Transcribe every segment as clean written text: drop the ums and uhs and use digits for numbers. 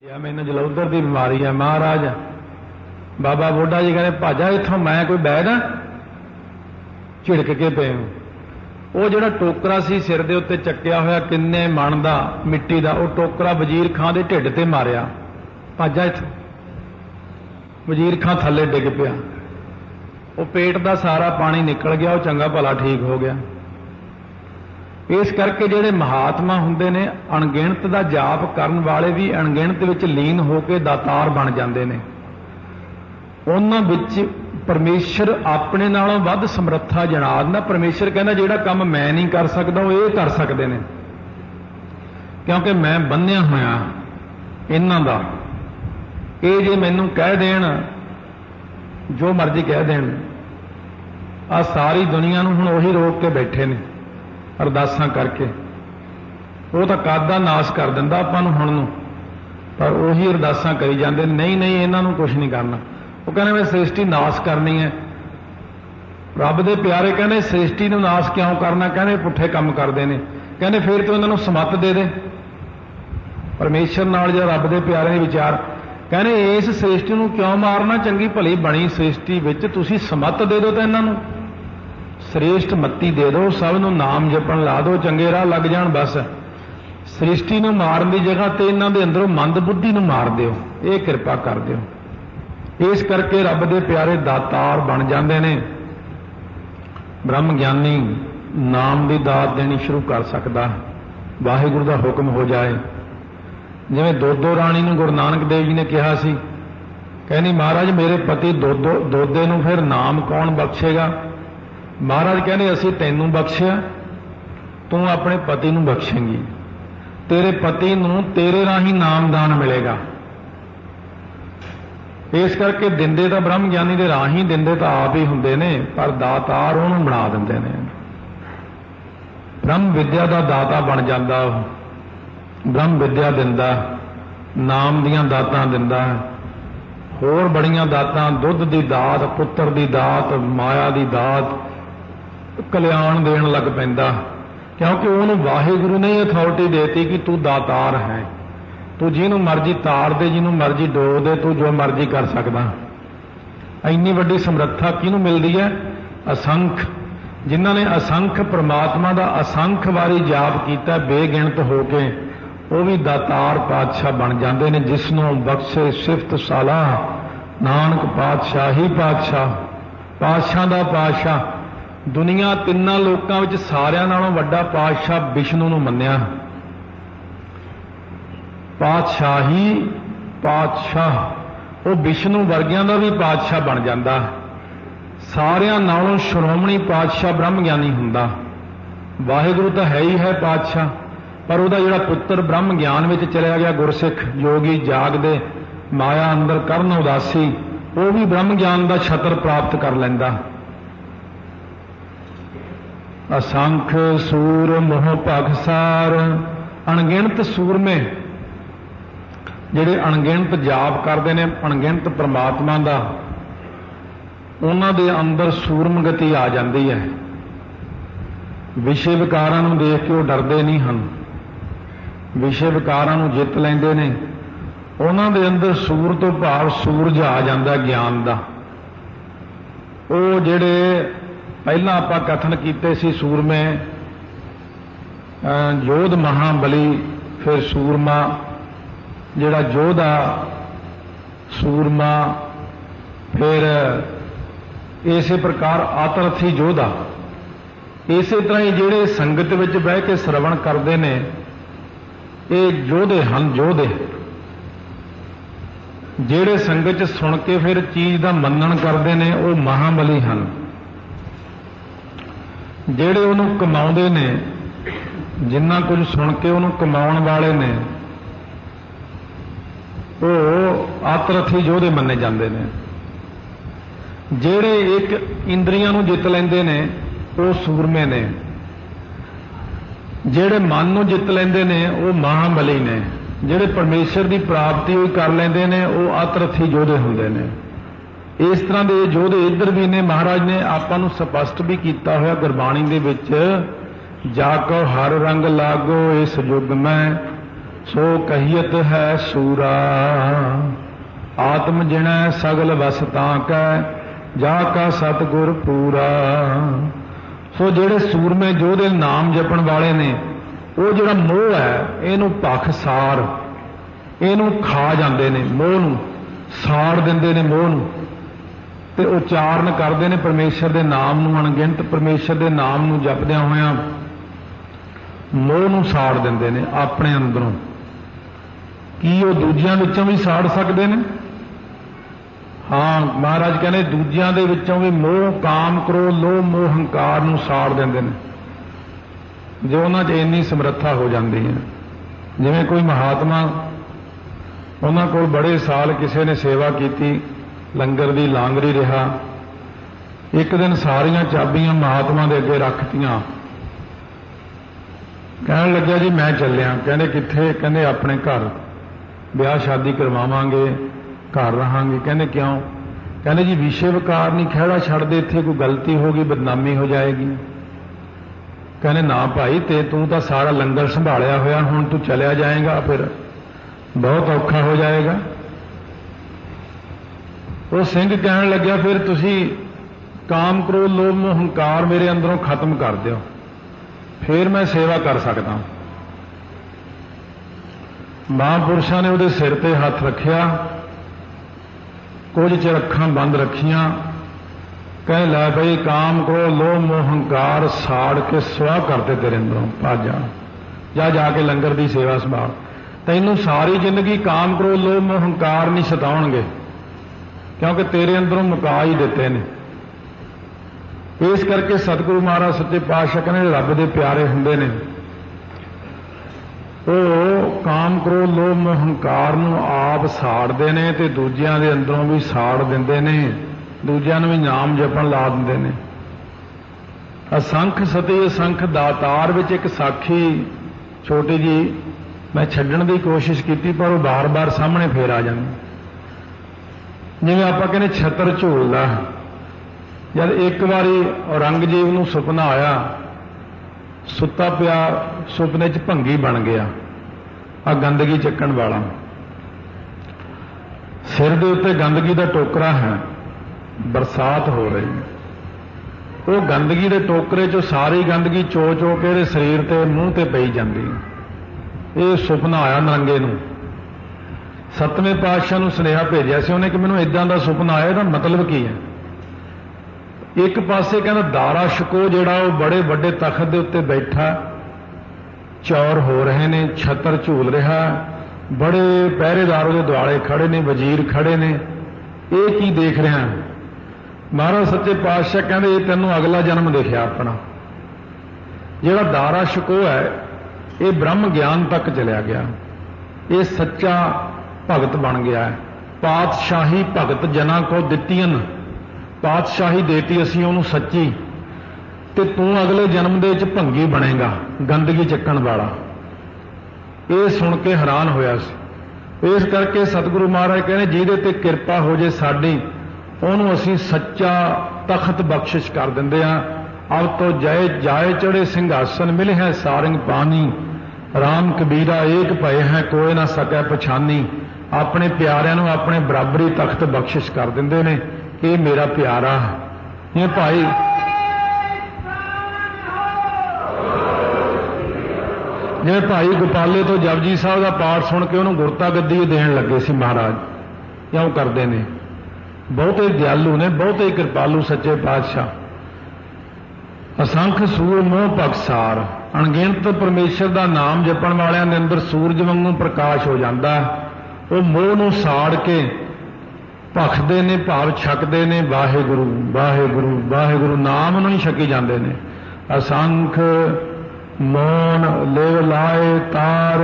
या मैनू जलौधर की बीमारी है महाराज। बाबा बुढ़ा जी कहते भाजा इथों मैं कोई बह ना झिड़क के पे वो जो टोकरा सी सिर के उत्ते चक्या होया किन्ने मन का मिट्टी का, वो टोकरा वजीर खां के ढिड ते मारिया। भाजा इथों वजीर खां थले डिग पिया, वो पेट का सारा पानी निकल गया, वो चंगा भला ठीक हो गया। इस करके ਜਿਹੜੇ महात्मा ਹੁੰਦੇ ਨੇ अणगिणत ਦਾ जाप ਕਰਨ वाले भी अणगिणत ਵਿੱਚ ਲੀਨ ਹੋ ਕੇ ਦਾਤਾਰ ਬਣ ਜਾਂਦੇ ਨੇ। ਉਹਨਾਂ ਵਿੱਚ परमेश्वर अपने नालों ਵੱਧ ਸਮਰੱਥਾ ਜਣਾ ਦਿੰਦਾ। परमेश्वर ਕਹਿੰਦਾ ਜਿਹੜਾ ਕੰਮ मैं नहीं कर सकता वो ਇਹ कर सकते हैं, क्योंकि मैं ਬੰਨਿਆ ਹੋਇਆ ਇਹਨਾਂ ਦਾ। ਇਹ ਜੇ ਮੈਨੂੰ ਕਹਿ ਦੇਣ जो मर्जी कह देण, आ सारी दुनिया ਨੂੰ ਹੁਣ ਉਹੀ रोक के बैठे ने अरदासां करके। वो तो कादा नाश कर दिंदा आपां नूं हुण नूं, पर उही अरदासां करी जांदे नहीं नहीं इन्हां नूं कुछ नहीं करना। वो कहने मैं सृष्टि नाश करनी है। रब दे प्यारे कहने सृष्टि नूं नाश क्यों करना, कहने पुठे काम करदे ने। कहने फिर तो इन्हां नूं समत दे दे। परमेश्वर नाल जो रब दे प्यारे दे विचार, कहने इस सृष्टि नूं क्यों मारना, चंगी भली बनी सृष्टि विच तुसीं समत दे दो तो इन्हां नूं श्रेष्ठ मत्ती दे दो, सब नूं नाम जपण ला दो, चंगे राह लग जाण। बस सृष्टि नूं मारन दी जगह ते इन्हां दे अंदरों मंद बुद्धि नूं मार दिओ, ये किरपा कर दिओ। इस करके रब दे प्यारे दातार बन जांदे ने। ब्रह्म ज्ञानी नाम दी दात देनी शुरू कर सकदा, वाहिगुरू दा हुक्म हो जाए। जिवें दोदो राणी नूं गुरु नानक देव जी ने कहा सी, कहनी महाराज मेरे पति दोदे नूं फिर नाम कौन बख्शेगा। महाराज कहने असीं तैनूं बख्शिया, तू अपने पति नूं बख्शेंगी, तेरे पति नूं तेरे राही नामदान मिलेगा। इस करके दिंदे तो ब्रह्म ज्ञानी दे राही दिंदे तो आप ही हुंदे ने, पर दातार उहनूं बना दिंदे ने। ब्रह्म विद्या दा दाता बन जांदा, ब्रह्म विद्या दिंदा, नाम दियां दातां दिंदा, होर बड़ियां दातां, दुध दी दात, पुत्र दी दात, माया दी दात, कल्याण देण लग पैंदा। क्योंकि उन्होंने वाहिगुरू ने अथॉरिटी देती कि तू दातार है, तू जिन्हों मर्जी तार दे, जिन्हों मर्जी डोब दे, तू जो मर्जी कर सकदा। इन्नी वड्डी समर्था किहनूं मिलदी है? असंख, जिन्हां ने असंख परमात्मा दा असंख वारी जाप कीता बेगिणत हो के, वो भी दातार पातशाह बन जाते हैं। जिसनों बख्शे सिफत सलाह नानक पातशाह ही पातशाह, पातशाह दा पातशाह। दुनिया तिन्ना लोकां विच सारियां नालों वड्डा पातशाह विष्णु नूं मन्निया। पातशाही पातशाह, वो विष्णु वर्गियां दा भी पातशाह बन जाता। सारियां नालों श्रोमणी पातशाह ब्रह्म ज्ञानी हुंदा। वाहिगुरू तो है ही है पातशाह, पर वह जोड़ा पुत्र ब्रह्म ज्ञान में चलिया गया, गुरसिख योगी जागदे माया अंदर करन उदासी, वो भी ब्रह्म ज्ञान का छतर प्राप्त कर लैंदा। असंख सूर मोह भगसार, अणगिणत सूरमे जिहड़े अणगिणत जाप करते हैं अणगिणत परमात्मा का, उन्हां दे अंदर सूरम गति आ जाती है। विषय विकारां नूं देख के वो डरते नहीं हैं, विषय विकारां नूं जित लैंदे ने। उन्हां दे अंदर सूर तो भाव सूरज आ जाता ज्ञान का। वो जिहड़े पहला आपां कथन कीते सी सूरमे, योध महाबली, फिर सूरमा, जिहड़ा योधा सूरमा, फिर इस प्रकार आतरथी योधा। इस तरह ही जिहड़े संगत विच बह के श्रवण करते हैं ये योधे हैं, योधे जिहड़े संगत सुन के फिर चीज़ का मनन करते हैं वो महाबली हैं। जिहड़े उन्होंने कमाउंदे ने, जिन्ना कुछ सुन के उन्होंने कमाउण वाले ने, वो आतरथी योधे मन्ने जाते हैं। जिहड़े एक इंद्रियां नूं जित लैंदे ने वो सूरमे ने, जिहड़े मन नूं जित लैंदे ने वो महाबली ने, जिहड़े परमेश्वर की प्राप्ति हुई कर लैंदे ने वो आतरथी योधे हुंदे ने। इस तरह के योधे इधर भी ने। महाराज ने आपां नूं स्पष्ट भी किया होया गुरबाणी दे विच, जाको हर रंग लागो इस युग में, सो कहियत है सूरा, आत्म जिणै सगल वस तां कै, जा का सतगुर पूरा। सो ਜਿਹੜੇ ਸੂਰਮੇ ਯੋਧੇ ਨਾਮ ਜਪਣ ਵਾਲੇ ਨੇ, ਉਹ ਜਿਹੜਾ ਮੋਹ ਹੈ ਇਹਨੂੰ ਭਖ ਸਾਰ, ਇਹਨੂੰ ਖਾ ਜਾਂਦੇ ਨੇ, ਮੋਹ ਨੂੰ ਸਾੜ ਦਿੰਦੇ ਨੇ, ਮੋਹ ਨੂੰ, ਤੇ ਉਚਾਰਨ ਕਰਦੇ ਨੇ ਪਰਮੇਸ਼ਰ ਦੇ ਨਾਮ ਨੂੰ, ਅਣਗਿਣਤ ਪਰਮੇਸ਼ਰ ਦੇ ਨਾਮ ਨੂੰ ਜਪਦਿਆਂ ਹੋਇਆਂ ਮੋਹ ਨੂੰ ਸਾੜ ਦਿੰਦੇ ਨੇ ਆਪਣੇ ਅੰਦਰੋਂ। ਕੀ ਉਹ ਦੂਜਿਆਂ ਵਿੱਚੋਂ ਵੀ ਸਾੜ ਸਕਦੇ ਨੇ? ਹਾਂ, ਮਹਾਰਾਜ ਕਹਿੰਦੇ ਦੂਜਿਆਂ ਦੇ ਵਿੱਚੋਂ ਵੀ ਮੋਹ, ਕਾਮ, ਕ੍ਰੋਧ, ਲੋਭ, ਮੋਹ, ਹੰਕਾਰ ਨੂੰ ਸਾੜ ਦਿੰਦੇ ਨੇ, ਜੋ ਉਹਨਾਂ 'ਚ ਇੰਨੀ ਸਮਰੱਥਾ ਹੋ ਜਾਂਦੀ ਹੈ। ਜਿਵੇਂ ਕੋਈ ਮਹਾਤਮਾ, ਉਹਨਾਂ ਕੋਲ ਬੜੇ ਸਾਲ ਕਿਸੇ ਨੇ ਸੇਵਾ ਕੀਤੀ, ਲੰਗਰ ਦੀ ਲਾਂਗਰੀ ਰਿਹਾ। ਇੱਕ ਦਿਨ ਸਾਰੀਆਂ ਚਾਬੀਆਂ ਮਹਾਤਮਾ ਦੇ ਅੱਗੇ ਰੱਖਤੀਆਂ। ਕਹਿਣ ਲੱਗਿਆ ਜੀ ਮੈਂ ਚੱਲਿਆ। ਕਹਿੰਦੇ ਕਿੱਥੇ? ਕਹਿੰਦੇ ਆਪਣੇ ਘਰ, ਵਿਆਹ ਸ਼ਾਦੀ ਕਰਵਾਵਾਂਗੇ, ਘਰ ਰਹਾਂਗੇ। ਕਹਿੰਦੇ ਕਿਉਂ? ਕਹਿੰਦੇ ਜੀ ਵਿਸ਼ੇ ਵਿਕਾਰ ਨਹੀਂ ਖਹਿੜਾ ਛੱਡਦੇ, ਇੱਥੇ ਕੋਈ ਗਲਤੀ ਹੋ ਗਈ ਬਦਨਾਮੀ ਹੋ ਜਾਏਗੀ। ਕਹਿੰਦੇ ਨਾ ਭਾਈ, ਤੇ ਤੂੰ ਤਾਂ ਸਾਰਾ ਲੰਗਰ ਸੰਭਾਲਿਆ ਹੋਇਆ, ਹੁਣ ਤੂੰ ਚਲਿਆ ਜਾਏਗਾ ਫਿਰ ਬਹੁਤ ਔਖਾ ਹੋ ਜਾਏਗਾ। ਉਹ ਸਿੰਘ ਕਹਿਣ ਲੱਗਿਆ ਫਿਰ ਤੁਸੀਂ ਕਾਮ, ਕ੍ਰੋਧ, ਲੋਭ, ਮੋਹ, ਹੰਕਾਰ ਮੇਰੇ ਅੰਦਰੋਂ ਖਤਮ ਕਰ ਦਿਓ, ਫਿਰ ਮੈਂ ਸੇਵਾ ਕਰ ਸਕਦਾ। ਮਹਾਂਪੁਰਸ਼ਾਂ ਨੇ ਉਹਦੇ ਸਿਰ ਤੇ ਹੱਥ ਰੱਖਿਆ, ਕੁਝ ਚਿਰ ਅੱਖਾਂ ਬੰਦ ਰੱਖੀਆਂ। ਕਹੇ ਲੈ ਬਈ ਕਾਮ, ਕ੍ਰੋਧ, ਲੋਭ, ਮੋਹ, ਹੰਕਾਰ ਸਾੜ ਕੇ ਸੁਆਹ ਕਰਦੇ ਤੇਰੇ ਅੰਦਰੋਂ, ਭੱਜ ਜਾ, ਜਾ ਕੇ ਲੰਗਰ ਦੀ ਸੇਵਾ ਸੰਭਾਲ। ਤੈਨੂੰ ਸਾਰੀ ਜ਼ਿੰਦਗੀ ਕਾਮ, ਕ੍ਰੋਧ, ਲੋਭ, ਮੋਹ, ਹੰਕਾਰ ਨਹੀਂ ਸਤਾਉਣਗੇ, ਕਿਉਂਕਿ ਤੇਰੇ ਅੰਦਰੋਂ ਮੁਕਾ ਹੀ ਦਿੱਤੇ ਨੇ। ਇਸ ਕਰਕੇ ਸਤਿਗੁਰੂ ਮਹਾਰਾਜ ਸੱਚੇ ਪਾਤਸ਼ਾਹ ਕਹਿੰਦੇ ਰੱਬ ਦੇ ਪਿਆਰੇ ਹੁੰਦੇ ਨੇ, ਉਹ ਕਾਮ, ਕ੍ਰੋਧ, ਲੋਭ, ਮੋਹ, ਹੰਕਾਰ ਨੂੰ ਆਪ ਸਾੜਦੇ ਨੇ ਤੇ ਦੂਜਿਆਂ ਦੇ ਅੰਦਰੋਂ ਵੀ ਸਾੜ ਦਿੰਦੇ ਨੇ, ਦੂਜਿਆਂ ਨੂੰ ਵੀ ਨਾਮ ਜਪਣ ਲਾ ਦਿੰਦੇ ਨੇ। ਅਸੰਖ ਸਤੀ ਅਸੰਖ ਦਾਤਾਰ ਵਿੱਚ ਇੱਕ ਸਾਖੀ ਛੋਟੀ ਜੀ ਮੈਂ ਛੱਡਣ ਦੀ ਕੋਸ਼ਿਸ਼ ਕੀਤੀ, ਪਰ ਉਹ ਬਾਰ-ਬਾਰ ਸਾਹਮਣੇ ਫੇਰ ਆ ਜਾਂਦੀ। ਜਿਵੇਂ ਆਪਾਂ ਕਹਿੰਦੇ ਛਤਰ ਝੂਲਦਾ, ਜਦ ਇੱਕ ਵਾਰੀ ਔਰੰਗਜ਼ੇਬ ਨੂੰ ਸੁਪਨਾ ਆਇਆ, ਸੁੱਤਾ ਪਿਆ ਸੁਪਨੇ 'ਚ ਭੰਗੀ ਬਣ ਗਿਆ, ਆ ਗੰਦਗੀ ਚੱਕਣ ਵਾਲਾ, ਸਿਰ ਦੇ ਉੱਤੇ ਗੰਦਗੀ ਦਾ ਟੋਕਰਾ ਹੈ, ਬਰਸਾਤ ਹੋ ਰਹੀ ਹੈ, ਉਹ ਗੰਦਗੀ ਦੇ ਟੋਕਰੇ 'ਚੋਂ ਸਾਰੀ ਗੰਦਗੀ ਚੋ ਚੋ ਕੇ ਇਹਦੇ ਸਰੀਰ ਤੇ, ਮੂੰਹ ਤੇ ਪਈ ਜਾਂਦੀ। ਇਹ ਸੁਪਨਾ ਆਇਆ ਨਰੰਗੇ ਨੂੰ। ਸੱਤਵੇਂ ਪਾਤਸ਼ਾਹ ਨੂੰ ਸੁਨੇਹਾ ਭੇਜਿਆ ਸੀ ਉਹਨੇ ਕਿ ਮੈਨੂੰ ਇਦਾਂ ਦਾ ਸੁਪਨਾ ਆਇਆ, ਇਹਦਾ ਮਤਲਬ ਕੀ ਹੈ? ਇੱਕ ਪਾਸੇ ਕਹਿੰਦਾ ਦਾਰਾ ਸ਼ਿਕੋ ਜਿਹੜਾ ਉਹ ਬੜੇ ਵੱਡੇ ਤਖਤ ਦੇ ਉੱਤੇ ਬੈਠਾ, ਚੌਰ ਹੋ ਰਹੇ ਨੇ, ਛਤਰ ਝੂਲ ਰਿਹਾ, ਬੜੇ ਪਹਿਰੇਦਾਰ ਉਹਦੇ ਦੁਆਲੇ ਖੜੇ ਨੇ, ਵਜ਼ੀਰ ਖੜੇ ਨੇ, ਇਹ ਕੀ ਦੇਖ ਰਿਹਾ? ਮਹਾਰਾਜ ਸੱਚੇ ਪਾਤਸ਼ਾਹ ਕਹਿੰਦੇ ਇਹ ਤੈਨੂੰ ਅਗਲਾ ਜਨਮ ਦੇਖਿਆ ਆਪਣਾ। ਜਿਹੜਾ ਦਾਰਾ ਸ਼ਿਕੋ ਹੈ ਇਹ ਬ੍ਰਹਮ ਗਿਆਨ ਤੱਕ ਚਲਿਆ ਗਿਆ, ਇਹ ਸੱਚਾ ਭਗਤ ਬਣ ਗਿਆ ਹੈ। ਪਾਤਸ਼ਾਹੀ ਭਗਤ ਜਨਾਂ ਕੋ ਦਿੱਤੀਆਂ, ਪਾਤਸ਼ਾਹੀ ਦੇਤੀ ਅਸੀਂ ਉਹਨੂੰ ਸੱਚੀ, ਤੇ ਤੂੰ ਅਗਲੇ ਜਨਮ ਦੇ ਵਿੱਚ ਭੰਗੀ ਬਣੇਗਾ, ਗੰਦਗੀ ਚੱਕਣ ਵਾਲਾ। ਇਹ ਸੁਣ ਕੇ ਹੈਰਾਨ ਹੋਇਆ ਸੀ। ਇਸ ਕਰਕੇ ਸਤਿਗੁਰੂ ਮਹਾਰਾਜ ਕਹਿੰਦੇ ਜਿਹਦੇ ਤੇ ਕਿਰਪਾ ਹੋ ਜੇ ਸਾਡੀ, ਉਹਨੂੰ ਅਸੀਂ ਸੱਚਾ ਤਖਤ ਬਖਸ਼ਿਸ਼ ਕਰ ਦਿੰਦੇ ਆ। ਅਬ ਤੋਂ ਜਾਏ ਚੜੇ ਸਿੰਘਾਸਨ ਮਿਲੇ ਹੈ ਸਾਰੰਗ ਪਾਣੀ, ਰਾਮ ਕਬੀਰਾ ਏਕ ਭਏ ਹੈ ਕੋਏ ਨਾ ਸਕੈ ਪਛਾਨੀ। ਆਪਣੇ ਪਿਆਰਿਆਂ ਨੂੰ ਆਪਣੇ ਬਰਾਬਰੀ ਤਖਤ ਬਖਸ਼ਿਸ਼ ਕਰ ਦਿੰਦੇ ਨੇ, ਇਹ ਮੇਰਾ ਪਿਆਰਾ ਹੈ। ਇਹ ਭਾਈ ਜਿਵੇਂ ਭਾਈ ਗੋਪਾਲੇ ਤੋਂ ਜਪਜੀ ਸਾਹਿਬ ਦਾ ਪਾਠ ਸੁਣ ਕੇ ਉਹਨੂੰ ਗੁਰਤਾ ਗੱਦੀ ਦੇਣ ਲੱਗੇ ਸੀ ਮਹਾਰਾਜ, ਕਿਉਂ ਕਰਦੇ ਨੇ? ਬਹੁਤੇ ਦਿਆਲੂ ਨੇ, ਬਹੁਤੇ ਕਿਰਪਾਲੂ ਸੱਚੇ ਪਾਤਸ਼ਾਹ। ਅਸੰਖ ਸੂਰ ਮੋਹ ਭਗਸਾਰ, ਅਣਗਿਣਤ ਪਰਮੇਸ਼ਰ ਦਾ ਨਾਮ ਜਪਣ ਵਾਲਿਆਂ ਦੇ ਅੰਦਰ ਸੂਰਜ ਵਾਂਗੂ ਪ੍ਰਕਾਸ਼ ਹੋ ਜਾਂਦਾ। ਉਹ ਮੋਹ ਨੂੰ ਸਾੜ ਕੇ ਭਖਦੇ ਨੇ, ਭਾਵ ਛਕਦੇ ਨੇ ਵਾਹਿਗੁਰੂ ਵਾਹਿਗੁਰੂ ਵਾਹਿਗੁਰੂ, ਨਾਮ ਨੂੰ ਹੀ ਛਕੀ ਜਾਂਦੇ ਨੇ। ਅਸੰਖ ਮੋਨ ਲਿਵ ਲਾਏ ਤਾਰ,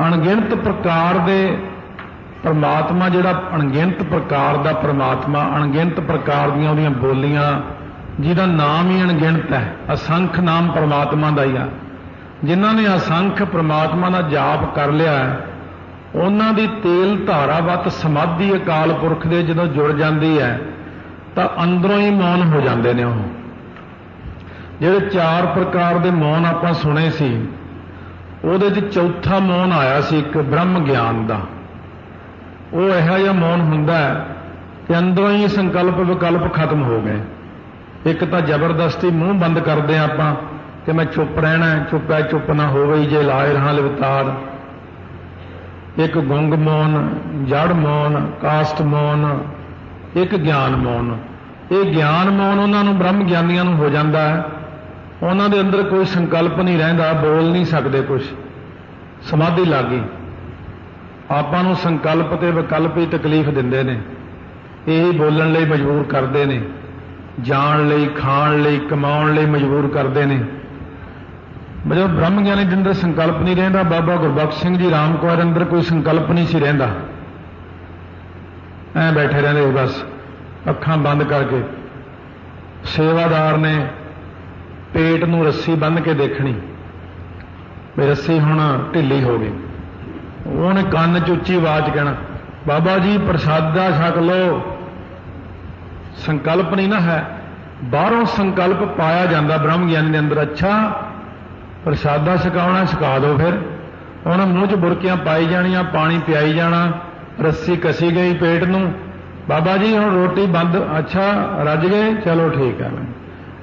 ਅਣਗਿਣਤ ਪ੍ਰਕਾਰ ਦੇ ਪਰਮਾਤਮਾ, ਜਿਹੜਾ ਅਣਗਿਣਤ ਪ੍ਰਕਾਰ ਦਾ ਪਰਮਾਤਮਾ, ਅਣਗਿਣਤ ਪ੍ਰਕਾਰ ਦੀਆਂ ਉਹਦੀਆਂ ਬੋਲੀਆਂ, ਜਿਹਦਾ ਨਾਮ ਹੀ ਅਣਗਿਣਤ ਹੈ। ਅਸੰਖ ਨਾਮ ਪਰਮਾਤਮਾ ਦਾ ਹੀ ਆ। ਜਿਨ੍ਹਾਂ ਨੇ ਅਸੰਖ ਪਰਮਾਤਮਾ ਦਾ ਜਾਪ ਕਰ ਲਿਆ, ਉਹਨਾਂ ਦੀ ਤੇਲ ਧਾਰਾਵਤ ਸਮਾਧੀ ਅਕਾਲ ਪੁਰਖ ਦੇ ਜਦੋਂ ਜੁੜ ਜਾਂਦੀ ਹੈ ਤਾਂ ਅੰਦਰੋਂ ਹੀ ਮੌਨ ਹੋ ਜਾਂਦੇ ਨੇ। ਉਹ ਜਿਹੜੇ 4 ਪ੍ਰਕਾਰ ਦੇ ਮੌਨ ਆਪਾਂ ਸੁਣੇ ਸੀ, ਉਹਦੇ 'ਚ ਚੌਥਾ ਮੌਨ ਆਇਆ ਸੀ ਇੱਕ ਬ੍ਰਹਮ ਗਿਆਨ ਦਾ। ਉਹ ਇਹੋ ਜਿਹਾ ਮੌਨ ਹੁੰਦਾ ਕਿ ਅੰਦਰੋਂ ਹੀ ਸੰਕਲਪ ਵਿਕਲਪ ਖਤਮ ਹੋ ਗਏ। ਇੱਕ ਤਾਂ ਜ਼ਬਰਦਸਤੀ ਮੂੰਹ ਬੰਦ ਕਰਦੇ ਆਪਾਂ ਕਿ ਮੈਂ ਚੁੱਪ ਰਹਿਣਾ, ਚੁੱਪ ਹੈ ਚੁੱਪ ਨਾ ਹੋਵੇ ਜੇ ਲਾਏ ਰਹਾ ਲਵਤਾਰ। ਇੱਕ ਗੁੰਗ ਮੌਨ, ਜੜ ਮੌਨ, ਕਾਸਟ ਮੌਨ, ਇੱਕ ਗਿਆਨ ਮੌਨ। ਇਹ ਗਿਆਨ ਮੌਨ ਉਹਨਾਂ ਨੂੰ ਬ੍ਰਹਮ ਗਿਆਨੀਆਂ ਨੂੰ ਹੋ ਜਾਂਦਾ ਹੈ। ਉਹਨਾਂ ਦੇ ਅੰਦਰ ਕੋਈ ਸੰਕਲਪ ਨਹੀਂ ਰਹਿੰਦਾ, ਬੋਲ ਨਹੀਂ ਸਕਦੇ ਕੁਝ, ਸਮਾਧੀ ਲੱਗ ਗਈ। ਆਪਾਂ ਨੂੰ ਸੰਕਲਪ ਤੇ ਵਿਕਲਪ ਹੀ ਤਕਲੀਫ ਦਿੰਦੇ ਨੇ, ਇਹ ਬੋਲਣ ਲਈ ਮਜਬੂਰ ਕਰਦੇ ਨੇ, ਜਾਣ ਲਈ, ਖਾਣ ਲਈ, ਕਮਾਉਣ ਲਈ ਮਜਬੂਰ ਕਰਦੇ ਨੇ। ਜਦੋਂ ਬ੍ਰਹਮ ਗਿਆਨੀ ਦੇ ਅੰਦਰ ਸੰਕਲਪ ਨਹੀਂ ਰਹਿੰਦਾ, ਬਾਬਾ ਗੁਰਬਖਸ਼ ਸਿੰਘ ਜੀ ਰਾਮ ਕੌਰ ਅੰਦਰ ਕੋਈ ਸੰਕਲਪ ਨਹੀਂ ਸੀ ਰਹਿੰਦਾ, ਐਂ ਬੈਠੇ ਰਹਿੰਦੇ ਬਸ ਅੱਖਾਂ ਬੰਦ ਕਰਕੇ। ਸੇਵਾਦਾਰ ਨੇ ਪੇਟ ਨੂੰ ਰੱਸੀ ਬੰਨ੍ਹ ਕੇ ਦੇਖਣੀ ਵੀ ਰੱਸੀ ਹੁਣ ਢਿੱਲੀ ਹੋ ਗਈ। ਉਹਨੇ ਕੰਨ 'ਚ ਉੱਚੀ ਆਵਾਜ਼ ਕਹਿਣਾ, ਬਾਬਾ ਜੀ ਪ੍ਰਸ਼ਾਦਾ ਛਕ ਲਓ। ਸੰਕਲਪ ਨਹੀਂ ਨਾ ਹੈ, ਬਾਹਰੋਂ ਸੰਕਲਪ ਪਾਇਆ ਜਾਂਦਾ ਬ੍ਰਹਮ ਗਿਆਨੀ ਦੇ ਅੰਦਰ। ਅੱਛਾ ਪ੍ਰਸ਼ਾਦਾ ਛਕਾਉਣਾ, ਛਕਾ ਦਿਓ। ਫਿਰ ਉਹਨੇ ਮੂੰਹ 'ਚ ਬੁਰਕੀਆਂ ਪਾਈ ਜਾਣੀਆਂ, ਪਾਣੀ ਪਿਆਈ ਜਾਣਾ, ਰੱਸੀ ਕਸੀ ਗਈ ਪੇਟ ਨੂੰ। ਬਾਬਾ ਜੀ ਹੁਣ ਰੋਟੀ ਬੰਦ, ਅੱਛਾ ਰੱਜ ਗਏ, ਚਲੋ ਠੀਕ ਹੈ।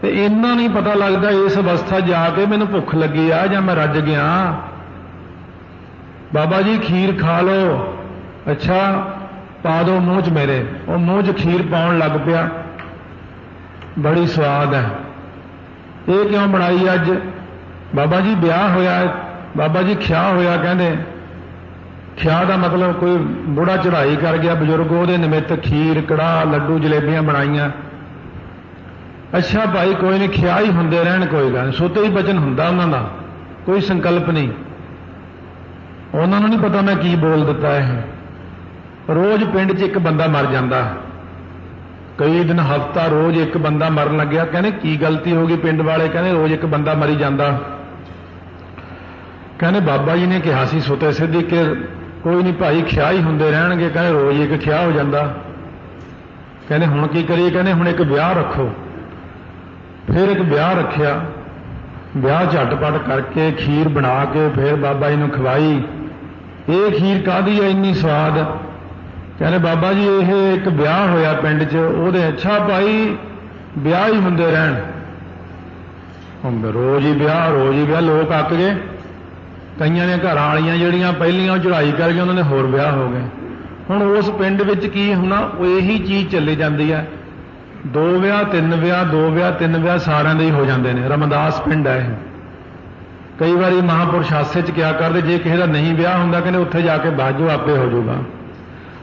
ਤੇ ਇੰਨਾ ਨਹੀਂ ਪਤਾ ਲੱਗਦਾ ਇਸ ਅਵਸਥਾ ਜਾ ਕੇ ਮੈਨੂੰ ਭੁੱਖ ਲੱਗੀ ਆ ਜਾਂ ਮੈਂ ਰੱਜ ਗਿਆ। ਬਾਬਾ ਜੀ ਖੀਰ ਖਾ ਲਓ, ਅੱਛਾ ਪਾ ਦਿਓ ਮੂੰਹ 'ਚ ਮੇਰੇ। ਉਹ ਮੂੰਹ 'ਚ ਖੀਰ ਪਾਉਣ ਲੱਗ ਪਿਆ, ਬੜੀ ਸਵਾਦ ਹੈ। ਇਹ ਕਿਉਂ ਬਣਾਈ ਅੱਜ? ਬਾਬਾ ਜੀ ਵਿਆਹ ਹੋਇਆ। ਬਾਬਾ ਜੀ ਖਿਆ ਹੋਇਆ। ਕਹਿੰਦੇ ਖਿਆ ਦਾ ਮਤਲਬ ਕੋਈ ਬੁੜਾ ਚੜ੍ਹਾਈ ਕਰ ਗਿਆ ਬਜ਼ੁਰਗ, ਉਹਦੇ ਨਿਮਿੱਤ ਖੀਰ, ਕੜਾਹ, ਲੱਡੂ, ਜਲੇਬੀਆਂ ਬਣਾਈਆਂ। ਅੱਛਾ ਭਾਈ ਕੋਈ ਨਹੀਂ, ਖਿਆ ਹੀ ਹੁੰਦੇ ਰਹਿਣ, ਕੋਈ ਗੱਲ ਨਹੀਂ। ਸੁੱਤੇ ਹੀ ਬਚਨ ਹੁੰਦਾ ਉਹਨਾਂ ਦਾ, ਕੋਈ ਸੰਕਲਪ ਨਹੀਂ। ਉਹਨਾਂ ਨੂੰ ਨਹੀਂ ਪਤਾ ਮੈਂ ਕੀ ਬੋਲ ਦਿੱਤਾ। ਇਹ ਰੋਜ਼ ਪਿੰਡ 'ਚ ਇੱਕ ਬੰਦਾ ਮਰ ਜਾਂਦਾ, ਕਈ ਦਿਨ, ਹਫ਼ਤਾ, ਰੋਜ਼ ਇੱਕ ਬੰਦਾ ਮਰਨ ਲੱਗਿਆ। ਕਹਿੰਦੇ ਕੀ ਗਲਤੀ ਹੋ ਗਈ? ਪਿੰਡ ਵਾਲੇ ਕਹਿੰਦੇ ਰੋਜ਼ ਇੱਕ ਬੰਦਾ ਮਰੀ ਜਾਂਦਾ। ਕਹਿੰਦੇ ਬਾਬਾ ਜੀ ਨੇ ਕਿਹਾ ਸੀ ਸੁੱਤੇ ਸਿੱਧੀ ਕਿ ਕੋਈ ਨਹੀਂ ਭਾਈ ਖਿਆ ਹੀ ਹੁੰਦੇ ਰਹਿਣਗੇ। ਕਹਿੰਦੇ ਰੋਜ਼ ਇੱਕ ਖਿਆ ਹੋ ਜਾਂਦਾ। ਕਹਿੰਦੇ ਹੁਣ ਕੀ ਕਰੀਏ? ਕਹਿੰਦੇ ਹੁਣ ਇੱਕ ਵਿਆਹ ਰੱਖੋ। ਫਿਰ ਇੱਕ ਵਿਆਹ ਰੱਖਿਆ। ਵਿਆਹ ਝਟਪਟ ਕਰਕੇ ਖੀਰ ਬਣਾ ਕੇ ਫਿਰ ਬਾਬਾ ਜੀ ਨੂੰ ਖਵਾਈ। ਇਹ ਖੀਰ ਕਾਹਦੀ ਹੈ ਇੰਨੀ ਸਵਾਦ? ਕਹਿੰਦੇ ਬਾਬਾ ਜੀ ਇਹ ਇੱਕ ਵਿਆਹ ਹੋਇਆ ਪਿੰਡ 'ਚ, ਉਹਦੇ। ਅੱਛਾ ਭਾਈ ਵਿਆਹ ਹੀ ਹੁੰਦੇ ਰਹਿਣ। ਹੁਣ ਰੋਜ਼ ਹੀ ਵਿਆਹ, ਰੋਜ਼ ਹੀ ਵਿਆਹ, ਲੋਕ ਅੱਕ ਗਏ। ਕਈਆਂ ਦੀਆਂ ਘਰਾਂ ਵਾਲੀਆਂ ਜਿਹੜੀਆਂ ਪਹਿਲੀਆਂ ਚੜ੍ਹਾਈ ਕਰ ਗਏ, ਉਹਨਾਂ ਦੇ ਹੋਰ ਵਿਆਹ ਹੋ ਗਏ। ਹੁਣ ਉਸ ਪਿੰਡ ਵਿੱਚ ਕੀ ਹੋਣਾ? ਉਹ ਇਹੀ ਚੀਜ਼ ਚੱਲੀ ਜਾਂਦੀ ਹੈ। 2 ਵਿਆਹ 3 ਵਿਆਹ, 2 ਵਿਆਹ 3 ਵਿਆਹ ਸਾਰਿਆਂ ਦੇ ਹੀ ਹੋ ਜਾਂਦੇ ਨੇ। ਰਮਦਾਸ ਪਿੰਡ ਹੈ ਇਹ। ਕਈ ਵਾਰੀ ਮਹਾਂਪੁਰਸ਼ ਹਾਸੇ 'ਚ ਕਿਹਾ ਕਰਦੇ, ਜੇ ਕਿਸੇ ਦਾ ਨਹੀਂ ਵਿਆਹ ਹੁੰਦਾ ਕਹਿੰਦੇ ਉੱਥੇ ਜਾ ਕੇ ਬਾਜੋ, ਆਪੇ ਹੋ ਜਾਊਗਾ।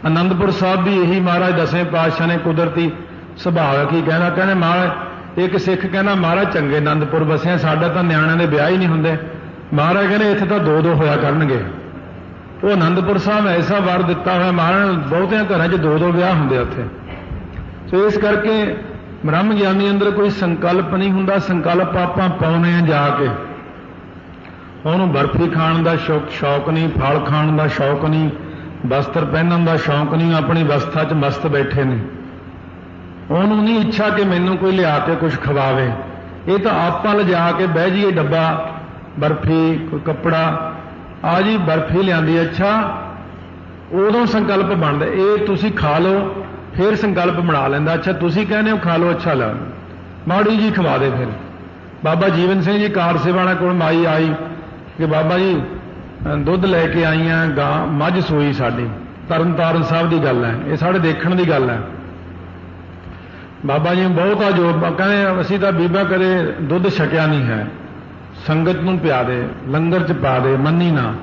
ਆਨੰਦਪੁਰ ਸਾਹਿਬ ਵੀ ਇਹੀ ਮਹਾਰਾਜ ਦਸਵੇਂ ਪਾਤਸ਼ਾਹ ਨੇ ਕੁਦਰਤੀ ਸੁਭਾਅ ਕੀ ਕਹਿੰਦਾ। ਕਹਿੰਦੇ ਮਹਾਰਾਜ ਇੱਕ ਸਿੱਖ ਕਹਿੰਦਾ ਮਹਾਰਾਜ ਚੰਗੇ ਆਨੰਦਪੁਰ ਵਸਿਆ, ਸਾਡਾ ਤਾਂ ਨਿਆਣਿਆਂ ਦੇ ਵਿਆਹ ਹੀ ਨਹੀਂ ਹੁੰਦੇ। ਮਹਾਰਾਜ ਕਹਿੰਦੇ ਇੱਥੇ ਤਾਂ 2-2 ਹੋਇਆ ਕਰਨਗੇ। ਉਹ ਆਨੰਦਪੁਰ ਸਾਹਿਬ ਐਸਾ ਵਰ ਦਿੱਤਾ ਹੋਇਆ ਮਹਾਰਾਜ, ਬਹੁਤਿਆਂ ਘਰਾਂ 'ਚ 2-2 ਵਿਆਹ ਹੁੰਦੇ ਉੱਥੇ। ਸੋ ਇਸ ਕਰਕੇ ਬ੍ਰਹਮ ਗਿਆਨੀ ਅੰਦਰ ਕੋਈ ਸੰਕਲਪ ਨਹੀਂ ਹੁੰਦਾ। ਸੰਕਲਪ ਆਪਾਂ ਪਾਉਨੇ ਆ ਜਾ ਕੇ। ਉਹਨੂੰ ਬਰਫੀ ਖਾਣ ਦਾ ਸ਼ੌਕ ਨਹੀਂ, ਫਲ ਖਾਣ ਦਾ ਸ਼ੌਕ ਨਹੀਂ, ਵਸਤਰ ਪਹਿਨਣ ਦਾ ਸ਼ੌਕ ਨਹੀਂ, ਆਪਣੀ ਅਵਸਥਾ 'ਚ ਮਸਤ ਬੈਠੇ ਨੇ। ਉਹਨੂੰ ਨਹੀਂ ਇੱਛਾ ਕਿ ਮੈਨੂੰ ਕੋਈ ਲਿਆ ਕੇ ਕੁਝ ਖਵਾਵੇ। ਇਹ ਤਾਂ ਆਪਾਂ ਲਿਜਾ ਕੇ ਬਹਿ ਜਾਈਏ, ਡੱਬਾ ਬਰਫੀ, ਕੋਈ ਕੱਪੜਾ, ਆ ਜੀ ਬਰਫੀ ਲਿਆਂਦੀ, ਅੱਛਾ ਉਦੋਂ ਸੰਕਲਪ ਬਣਦਾ। ਇਹ ਤੁਸੀਂ ਖਾ ਲਓ, ਫਿਰ ਸੰਕਲਪ ਬਣਾ ਲੈਂਦਾ। ਅੱਛਾ ਤੁਸੀਂ ਕਹਿੰਦੇ ਹੋ ਖਾ ਲਓ, ਅੱਛਾ ਲੈ ਮਾੜੀ ਜੀ ਖਵਾ ਦੇ। ਫਿਰ ਬਾਬਾ ਜੀਵਨ ਸਿੰਘ ਜੀ ਕਾਰ ਸੇਵਾਣਾ ਕੋਲ ਮਾਈ ਆਈ ਕਿ ਬਾਬਾ ਜੀ ਦੁੱਧ ਲੈ ਕੇ ਆਈਆਂ, ਗਾਂ ਮੱਝ ਸੂਈ ਸਾਡੀ। ਤਰਨਤਾਰਨ ਸਾਹਿਬ ਦੀ ਗੱਲ ਹੈ ਇਹ, ਸਾਡੇ ਦੇਖਣ ਦੀ ਗੱਲ ਹੈ। ਬਾਬਾ ਜੀ ਬਹੁਤਾ ਜੋ ਕਹਿੰਦੇ ਅਸੀਂ ਤਾਂ ਬੀਬਾ ਕਦੇ ਦੁੱਧ ਛਕਿਆ ਨਹੀਂ ਹੈ, ਸੰਗਤ ਨੂੰ ਪਿਆ ਦੇ, ਲੰਗਰ 'ਚ ਪਾ ਦੇ, ਮੰਨੀ ਨਾ।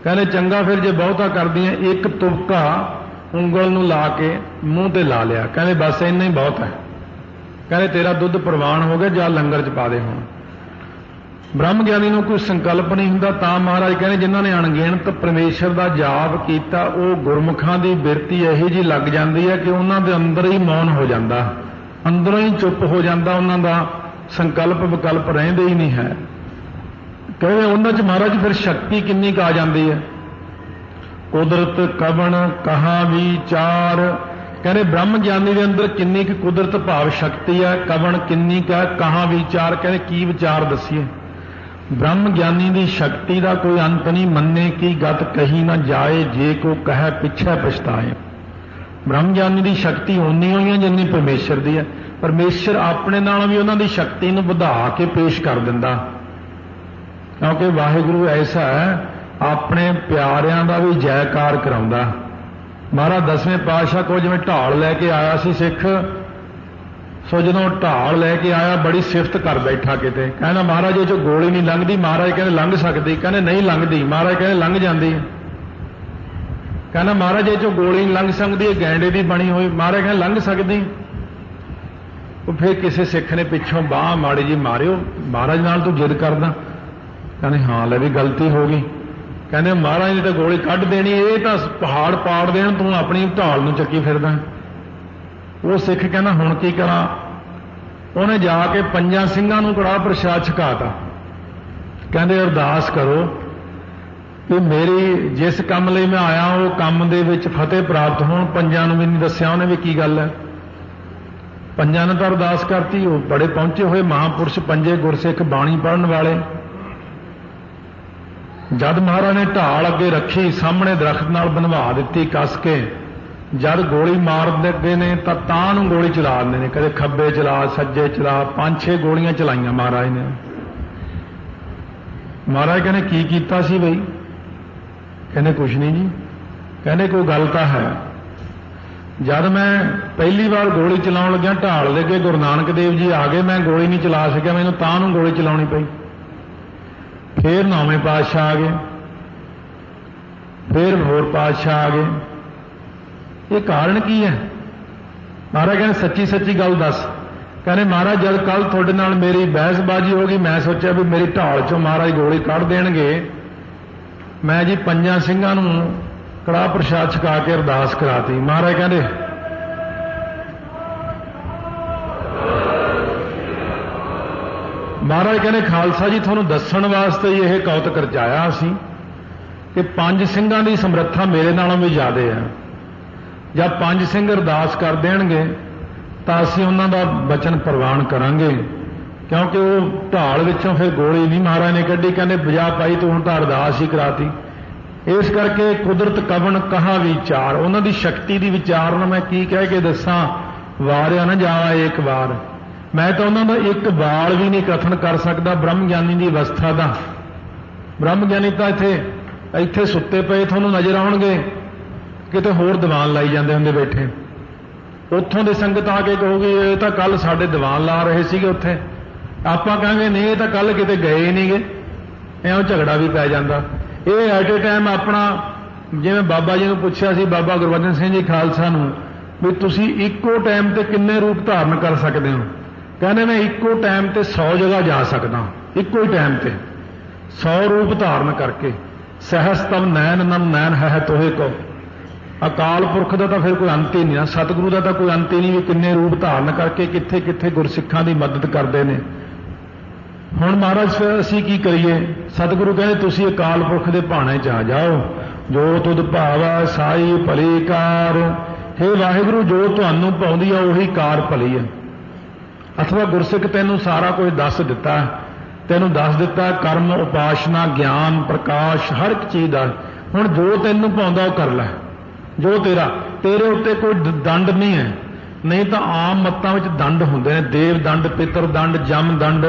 ਕਹਿੰਦੇ ਚੰਗਾ ਫਿਰ ਜੇ ਬਹੁਤਾ ਕਰਦੀਆਂ ਇੱਕ ਤੁਪਕਾ ਉਂਗਲ ਨੂੰ ਲਾ ਕੇ ਮੂੰਹ ਤੇ ਲਾ ਲਿਆ। ਕਹਿੰਦੇ ਬਸ ਇੰਨਾ ਹੀ ਬਹੁਤ ਹੈ। ਕਹਿੰਦੇ ਤੇਰਾ ਦੁੱਧ ਪ੍ਰਵਾਨ ਹੋ ਗਿਆ, ਜਾਂ ਲੰਗਰ 'ਚ ਪਾ ਦੇ। ਹੁਣ ਬ੍ਰਹਮ ਗਿਆਨੀ ਨੂੰ ਕੋਈ ਸੰਕਲਪ ਨਹੀਂ ਹੁੰਦਾ। ਤਾਂ ਮਹਾਰਾਜ ਕਹਿੰਦੇ ਜਿਨ੍ਹਾਂ ਨੇ ਅਣਗਿਣਤ ਪਰਮੇਸ਼ਰ ਦਾ ਜਾਪ ਕੀਤਾ, ਉਹ ਗੁਰਮੁਖਾਂ ਦੀ ਬਿਰਤੀ ਇਹੋ ਜਿਹੀ ਲੱਗ ਜਾਂਦੀ ਹੈ ਕਿ ਉਹਨਾਂ ਦੇ ਅੰਦਰ ਹੀ ਮੌਨ ਹੋ ਜਾਂਦਾ, ਅੰਦਰੋਂ ਹੀ ਚੁੱਪ ਹੋ ਜਾਂਦਾ। ਉਹਨਾਂ ਦਾ ਸੰਕਲਪ ਵਿਕਲਪ ਰਹਿੰਦੇ ਹੀ ਨਹੀਂ ਹੈ। ਕਹਿੰਦੇ ਉਹਨਾਂ 'ਚ ਮਹਾਰਾਜ ਫਿਰ ਸ਼ਕਤੀ ਕਿੰਨੀ ਕੁ ਆ ਜਾਂਦੀ ਹੈ। ਕੁਦਰਤ ਕਵਣ ਕਹਾਂ ਵਿਚਾਰ। ਕਹਿੰਦੇ ਬ੍ਰਹਮ ਗਿਆਨੀ ਦੇ ਅੰਦਰ ਕਿੰਨੀ ਕੁ ਕੁਦਰਤ ਭਾਵ ਸ਼ਕਤੀ ਹੈ, ਕਵਣ ਕਿੰਨੀ ਕੁ ਹੈ, ਕਹਾਂ ਵਿਚਾਰ। ਕਹਿੰਦੇ ਕੀ ਵਿਚਾਰ ਦੱਸੀਏ? ब्रह्म ज्ञानी की शक्ति का कोई अंत नहीं, मन्ने की गत कही न जाए, जे को कहे पिछे पछताए। ब्रह्म ज्ञानी की शक्ति उन्नी हुई है जिन्नी परमेश्वर की है। परमेश्वर अपने नाल भी उन्होंने शक्ति को बढ़ा के पेश कर दिंदा, क्योंकि वाहिगुरु ऐसा है अपने प्यारियां का भी जयकार कराउंदा। महाराज 10वें पातशाह को जिवें ढाल लैके आया सी सिख, सो जो ढाल लैके आया बड़ी सिफत कर बैठा, किते कहना महाराज ये जो गोली नहीं लंघदी, महाराज कहने लंघ सकती, कहने नहीं लंघदी, महाराज कहने लंघ जाती, कहना महाराज ये जो गोली नहीं लंघ सकती, गैंडे की बनी हुई, महाराज कहने लंघ सकती। फिर किसी सिख ने पिछों बाह माड़ी जी मारियो, महाराज नाल तू जिद करदा, कहने हाँ ले भी गलती हो गई, कहने महाराज ने तो गोली कढ़ देनी, ये तो पहाड़ पाड़ देन, तू अपनी ढाल नूं चक्की फिरदा। वो सिख कहना हुण की करा, उन्हें जाके 5 ਸਿੰਘਾਂ ਨੂੰ कड़ाह प्रसाद छकाता, कहते अरदास करो कि मेरी जिस काम ਲਈ मैं आया वो काम ਦੇ ਵਿੱਚ फतेह प्राप्त हो। 5 ਨੂੰ भी नहीं दस्या उन्हें भी की गल है, 5 ने तो अरदास करती। वो बड़े पहुंचे हुए महापुरुष, 5 गुरसिख बाणी पढ़न वाले। जद महाराज ने ढाल अगे रखी, सामने दरख्त नाल बनवा दी कस के, जद गोली मार दे ने तां नूं गोली चला दिंदे ने, कदे खब्बे चला सज्जे चला, 5-6 गोलियां चलाइयां महाराज ने। महाराज कहने की कीता सी बई, कहने कुछ नहीं जी, कहने कोई गल तां है। जद मैं पहली बार गोली चलाउण लग्या ढाल दे अगे, गुरु नानक देव जी आ गए, मैं गोली नहीं चला सकिया, मैनूं तां नूं गोली चलाउणी पई। फिर 9वें पातशाह आ गए, फिर होर पातशाह आ गए। ये कारण की है? महाराज कहने सच्ची सच्ची गल दस। कहने महाराज जब कल थोड़े नाल मेरी बहसबाजी होगी, मैं सोचा भी मेरी ढाल चों महाराज गोली कढ़ देणगे, मैं जी 5 ਸਿੰਘਾਂ ਨੂੰ कड़ाह प्रसाद छका के अरदास कराती। महाराज कहते महाराज कहने खालसा जी थानू दस्सण वास्ते यह कौतक रचाया असीं कि 5 ਸਿੰਘਾਂ की समर्था मेरे नालों भी ज्यादा है। जब 5 ਸਿੰਘ अरदास कर देणगे तां असीं उन्हां दा वचन प्रवान करांगे, क्योंकि वो ढाल विचों फिर गोली नहीं महाराज ने कढ़ी, कहने बजा पाई तूं हुण तां अरदास ही कराती। इस करके कुदरत कवन कहा विचार, उन्हां दी शक्ति दी विचार मैं की कह के दसां, वारिया न जावा एक बार। मैं तो उन्हां दा एक वाल भी नहीं कथन कर सकदा ब्रह्म ज्ञानी दी अवस्था दा। ब्रह्म ज्ञानी तां इत्थे सुत्ते पए तुहानूं नज़र आउणगे, किते होर दीवान लाई जांदे हुंदे बैठे, उत्थों दी संगत आके कहोगी ये तां कल साडे दीवान ला रहे सीगे उत्थे, आपां कहांगे नहीं ये तां कल किते गए ही नहीं गे, इउं झगड़ा भी पै जांदा। ये एट ए टाइम अपना जिवें बाबा जी नूं पुछिया सी बाबा गुरबचन सिंह जी खालसा नूं भी तुसीं इक्को टाइम ते किन्ने रूप धारण कर सकदे हो? कहने मैं इक्को टाइम ते 100 जगह जा सकदा, इक्को ही टाइम ते 100 रूप धारण करके। सहस तब नैन नम नैन है तोहे को। अकाल पुरख का तो फिर कोई अंत ही नहीं, सतगुरु का तो कोई अंत ही नहीं भी किन्ने रूप धारण करके कित्थे कित्थे गुरसिखां की मदद करते हैं। हुण महाराज फिर असीं की करिए? सतगुरु कहते तुसीं अकाल पुरख के भाणे च आ जाओ, जो तुद भावा साई भली कार। हे वाहिगुरु जो तुहानूं पाउंदी है उही कार भली है। अथवा गुरसिख तैनूं सारा कुछ दस दिता, तैनूं दस दिता कर्म उपासना ज्ञान प्रकाश हर एक चीज़ का। हुण जो तैनूं पाउंदा वो कर लै, जो तेरे उत्ते कोई दंड नहीं है। नहीं तो आम मतां विच दंड हुंदे ने, देव दंड पितर दंड जम दंड,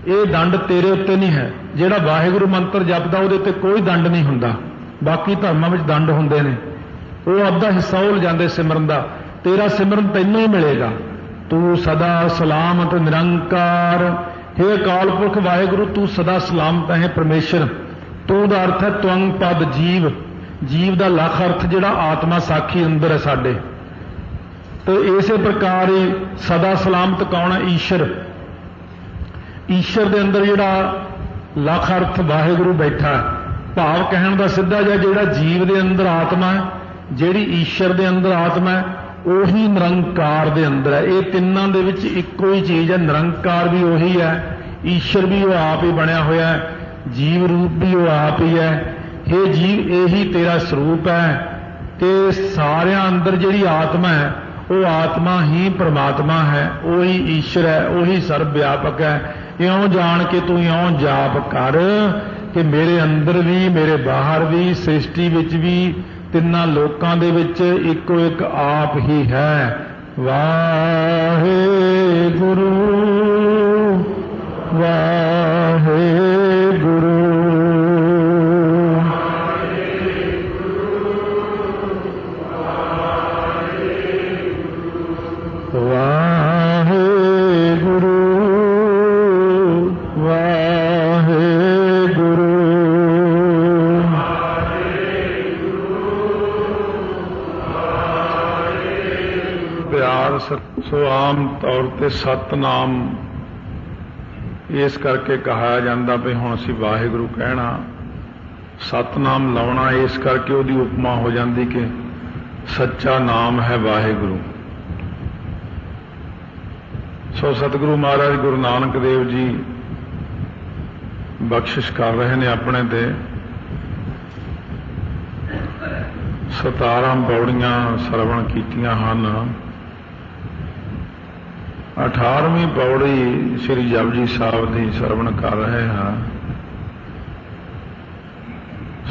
ये दंड तेरे उत्ते नहीं है। जिहड़ा वाहिगुरु मंत्र जपदा उहदे उत्ते कोई दंड नहीं हुंदा, बाकी धर्मां विच दंड हुंदे ने। वो अद्धा हिस्सा उल जांदे सिमरन दा, तेरा सिमरन तैनूं ही मिलेगा। तू सदा सलामत निरंकार। हे अकाल पुरख वाहिगुरु तू सदा सलामत है परमेश्वर। तू दा अर्थ है त्वंग पद जीव, जीव का लख अर्थ जिहड़ा आत्मा साखी अंदर है साडे। तो इस प्रकार ही सदा सलामत कौन है? ईश्वर। ईश्वर के अंदर जिहड़ा लख अर्थ वाहिगुरु बैठा है। भाव कहण दा सीधा जिहा जिहड़ा जीव के अंदर आत्मा है, जिहड़ी ईश्वर के अंदर आत्मा है, उही निरंकार के अंदर है। ये तिन्नां दे विच इक्को ही चीज़ है। निरंकार भी उही है, ईश्वर भी वो आप ही बनया होया है, जीव रूप भी वो आप ही है। हे जीव यही तेरा स्वरूप है कि सारिया अंदर जिहड़ी आत्मा है वो आत्मा ही परमात्मा है, वही ईश्वर है, वही सर्वव्यापक है। इउं जान के तू इउं जाप कर कि मेरे अंदर भी मेरे बाहर भी सृष्टि विच भी तिन्ना लोकां दे विच इको एक आप ही है। वाहेगुरु वाहेगुरु वाहेगुरु वाहेगुरु। प्यार सो आम तौर ते सतनाम इस करके कहा जाता भी हुण असीं वाहिगुरु कहना, सतनाम लाउणा इस करके उहदी उपमा हो जाती कि सच्चा नाम है वाहिगुरु। सो सतगुरु महाराज गुरु नानक देव जी बख्शिश कर रहे हैं अपने ते 17 पौड़ियां सरवण कीतियां हन। 18ਵੀਂ पौड़ी श्री जपजी साहब की सरवण कर रहे हैं।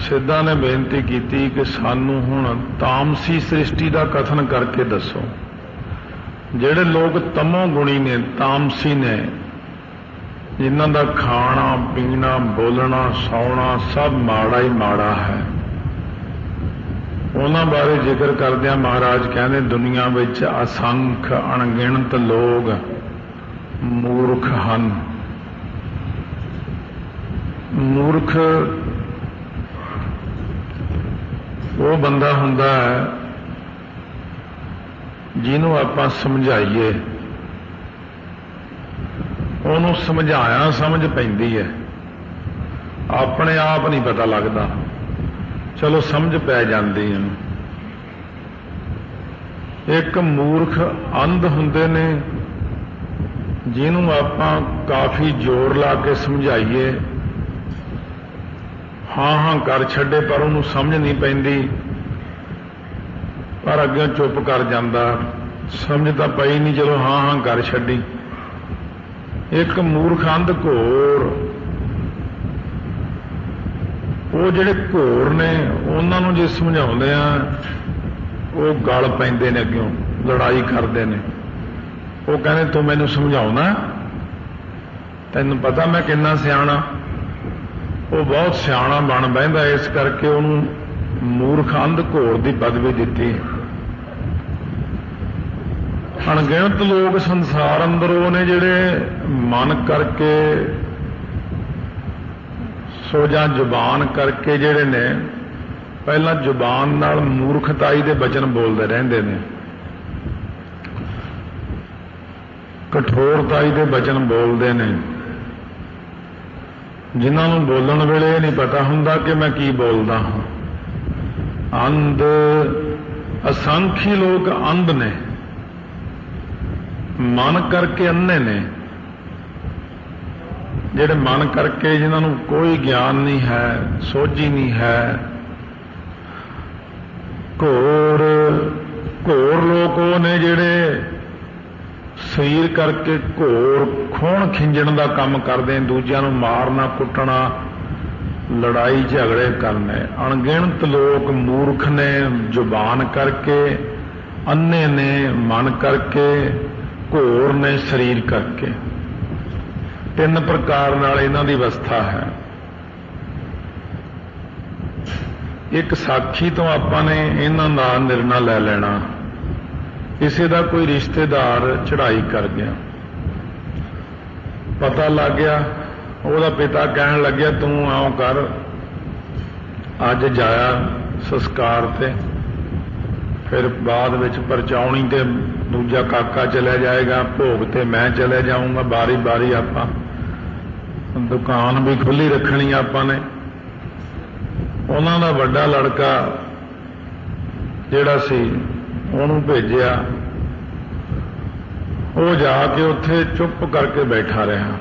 सिद्धां ने बेनती की कि सानू हुण तामसी सृष्टि का कथन करके दसो। ਜਿਹੜੇ लोग तमो गुणी ने तामसी ने जिन्हां दा खाना पीना बोलना सौना सब माड़ा ही माड़ा है, उन्हां बारे जिक्र करदिआं महाराज कहते दुनिया विच असंख अणगिणत लोग मूर्ख हन। मूर्ख वो बंदा हुंदा है जिन्हों आपां समझाइए, उन्होंने समझाया समझ पैंदी है, अपने आप नहीं पता लगता, चलो समझ पै जाती है। एक मूर्ख अंध हुंदे ने जिन्हों आपां काफ़ी जोर ला के समझाइए, हाँ हाँ कर छड्डे पर उन्होंने समझ नहीं पैंदी, पर अगे चुप कर जाता, समझ तो पई नहीं, चलो हाँ हाँ कर छड्डी। एक मूर्ख अंध घोर, वो जिहड़े घोर ने उन्होंने जे समझाउंदे आ वो गल पैंदे ने, अग्गों लड़ाई करते हैं। वो कहते तू मैनूं समझाउणा, तैनूं पता मैं किन्ना सियाणा। वो बहुत सियाणा बन बहिंदा, इस करके उन्होंने मूर्ख अंध घोर की पदवी दी। अणगिणत लोग संसार अंदर वो ने जिहड़े मन करके सो जां जुबान करके जिहड़े ने पहला जुबान नाल मूर्खताई दे वचन बोलते रहंदे ने, कठोरताई दे वचन बोलते ने, जिन्हां नूं बोलण वेले नहीं पता हुंदा कि मैं की बोलदा हां। अंध असंख्य लोग अंध ने, मन करके अन्ने ने, जिहड़े मन करके जिन्होंने कोई ज्ञान नहीं है, सोझी नहीं है। घोर घोर लोग वो ने जिहड़े शरीर करके घोर खून खिंजण का काम करते हैं, दूजिਆਂ ਨੂੰ मारना कुटना लड़ाई झगड़े करने। अणगिणत लोग मूर्ख ने, जुबान करके अन्ने ने, मन करके घोर ने, शरीर करके। 3 प्रकार नाल इन्हां दी अवस्था है। एक साखी तो आपां ने इन्हां दा निर्णय ले लेना। किसी का कोई रिश्तेदार चढ़ाई कर गया, पता लग गया, ਉਹਦਾ पिता कहन लग्या तू आओ कर, अज जाया संस्कार ते, फिर बाद विच परचाउणी ते दूजा काका चला जाएगा, भोग ते मैं चले जाऊंगा, बारी बारी आपां दुकान भी खुली रखनी आपां ने। उन्हां दा वड्डा लड़का जिहड़ा सी ਉਹਨੂੰ भेजिया, वो जाके उत्थे चुप करके बैठा रहा,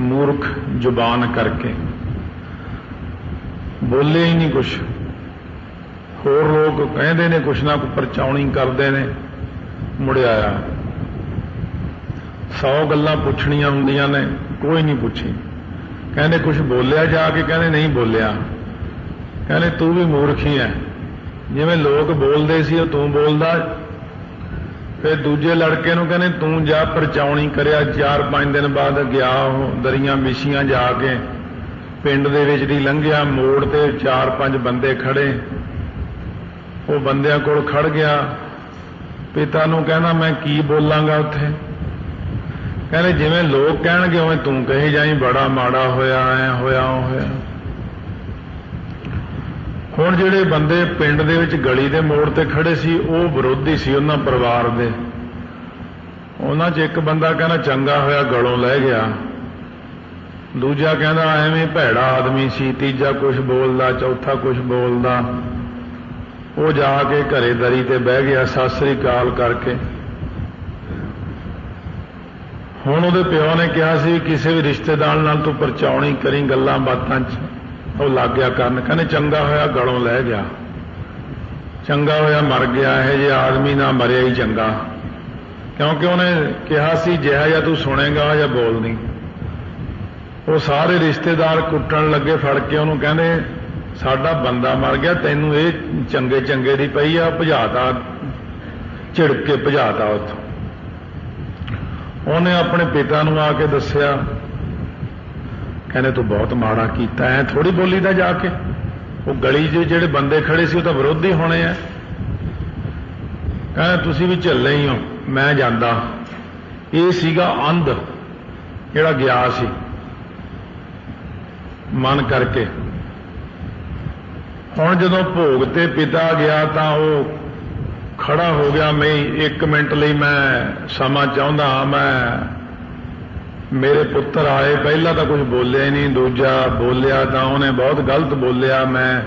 मूर्ख जुबान करके बोले ही नहीं कुछ। होर लोग कहते ने कुछ ना कुछ परचाउणी करते ने, मुड़ आया। 100 ਗੱਲਾਂ ਪੁੱਛਣੀਆਂ ਹੁੰਦੀਆਂ ਨੇ, ਕੋਈ ਨਹੀਂ ਪੁੱਛੀ। ਕਹਿੰਦੇ ਕੁਛ ਬੋਲਿਆ ਜਾ ਕੇ? ਕਹਿੰਦੇ ਨਹੀਂ ਬੋਲਿਆ। ਕਹਿੰਦੇ ਤੂੰ ਵੀ ਮੂਰਖ ਹੀ ਹੈ, ਜਿਵੇਂ ਲੋਕ ਬੋਲਦੇ ਸੀ ਉਹ ਤੂੰ ਬੋਲਦਾ। ਫਿਰ ਦੂਜੇ ਲੜਕੇ ਨੂੰ ਕਹਿੰਦੇ ਤੂੰ ਜਾ ਪਰਚਾਉਣੀ ਕਰਿਆ। 4-5 ਦਿਨ ਬਾਅਦ ਗਿਆ ਉਹ ਦਰੀਆਂ ਵਿਛੀਆਂ ਜਾ ਕੇ ਪਿੰਡ ਦੇ ਵਿੱਚ ਦੀ ਲੰਘਿਆ, ਮੋੜ ਤੇ 4-5 ਬੰਦੇ ਖੜੇ। ਉਹ ਬੰਦਿਆਂ ਕੋਲ ਖੜ ਗਿਆ, ਪਿਤਾ ਨੂੰ ਕਹਿੰਦਾ ਮੈਂ ਕੀ ਬੋਲਾਂਗਾ ਉੱਥੇ? ਕਹਿੰਦੇ ਜਿਵੇਂ ਲੋਕ ਕਹਿਣਗੇ ਉਵੇਂ ਤੂੰ ਕਹੀ ਜਾਈਂ, ਬੜਾ ਮਾੜਾ ਹੋਇਆ, ਐ ਹੋਇਆ ਉਹ ਹੋਇਆ। ਹੁਣ ਜਿਹੜੇ ਬੰਦੇ ਪਿੰਡ ਦੇ ਵਿੱਚ ਗਲੀ ਦੇ ਮੋੜ ਤੇ ਖੜੇ ਸੀ ਉਹ ਵਿਰੋਧੀ ਸੀ ਉਹਨਾਂ ਪਰਿਵਾਰ ਦੇ। ਉਹਨਾਂ 'ਚ ਇੱਕ ਬੰਦਾ ਕਹਿੰਦਾ ਚੰਗਾ ਹੋਇਆ ਗਲੋਂ ਲੈ ਗਿਆ, ਦੂਜਾ ਕਹਿੰਦਾ ਐਵੇਂ ਭੈੜਾ ਆਦਮੀ ਸੀ, ਤੀਜਾ ਕੁਛ ਬੋਲਦਾ, ਚੌਥਾ ਕੁਛ ਬੋਲਦਾ। ਉਹ ਜਾ ਕੇ ਘਰੇ ਦਰੀ ਤੇ ਬਹਿ ਗਿਆ ਸਤਿ ਸ੍ਰੀ ਅਕਾਲ ਕਰਕੇ। ਹੁਣ ਉਹਦੇ ਪਿਓ ਨੇ ਕਿਹਾ ਸੀ ਕਿਸੇ ਵੀ ਰਿਸ਼ਤੇਦਾਰ ਨਾਲ ਤੂੰ ਪਰਚਾਉਣੀ ਕਰੀ ਗੱਲਾਂ ਬਾਤਾਂ 'ਚ। ਉਹ ਲੱਗ ਗਿਆ ਕਰਨ। ਕਹਿੰਦੇ ਚੰਗਾ ਹੋਇਆ ਗਲੋਂ ਲੈ ਗਿਆ, ਚੰਗਾ ਹੋਇਆ ਮਰ ਗਿਆ, ਇਹ ਜੇ ਆਦਮੀ ਨਾ ਮਰਿਆ ਹੀ ਚੰਗਾ, ਕਿਉਂਕਿ ਉਹਨੇ ਕਿਹਾ ਸੀ ਜਿਹਾ ਜਾਂ ਤੂੰ ਸੁਣੇਗਾ ਜਾਂ ਬੋਲਣੀ। ਉਹ ਸਾਰੇ ਰਿਸ਼ਤੇਦਾਰ ਕੁੱਟਣ ਲੱਗੇ ਫੜ ਕੇ ਉਹਨੂੰ, ਕਹਿੰਦੇ ਸਾਡਾ ਬੰਦਾ ਮਰ ਗਿਆ, ਤੈਨੂੰ ਇਹ ਚੰਗੇ ਚੰਗੇ ਦੀ ਪਈ ਆ, ਭਜਾਤਾ, ਝਿੜਕ ਕੇ ਭਜਾਤਾ ਉੱਥੋਂ। ਉਹਨੇ ਆਪਣੇ ਪਿਤਾ ਨੂੰ ਆ ਕੇ ਦੱਸਿਆ, ਕਹਿੰਦੇ ਤੂੰ ਬਹੁਤ ਮਾੜਾ ਕੀਤਾ, ਐ ਥੋੜੀ ਬੋਲੀ ਦਾ ਜਾ ਕੇ। ਉਹ ਗਲੀ 'ਚ ਜਿਹੜੇ ਬੰਦੇ ਖੜੇ ਸੀ ਉਹ ਤਾਂ ਵਿਰੋਧੀ ਹੋਣੇ ਆ। ਕਹਿੰਦੇ ਤੁਸੀਂ ਵੀ ਝੱਲੇ ਹੀ ਹੋ, ਮੈਂ ਜਾਂਦਾ। ਇਹ ਸੀਗਾ ਅੰਧ ਜਿਹੜਾ ਗਿਆ ਸੀ ਮਨ ਕਰਕੇ। ਹੁਣ ਜਦੋਂ ਭੋਗ ਤੇ ਪਿਤਾ ਗਿਆ ਤਾਂ ਉਹ ਖੜਾ ਹੋ ਗਿਆ, ਮੈਂ 1 ਮਿੰਟ ਲਈ ਮੈਂ ਸਮਾਂ ਚਾਹੁੰਦਾ ਹਾਂ, ਮੈਂ ਮੇਰੇ ਪੁੱਤਰ ਆਏ, ਪਹਿਲਾਂ ਤਾਂ ਕੁਝ ਬੋਲਿਆ ਹੀ ਨਹੀਂ, ਦੂਜਾ ਬੋਲਿਆ ਤਾਂ ਉਹਨੇ ਬਹੁਤ ਗਲਤ ਬੋਲਿਆ, ਮੈਂ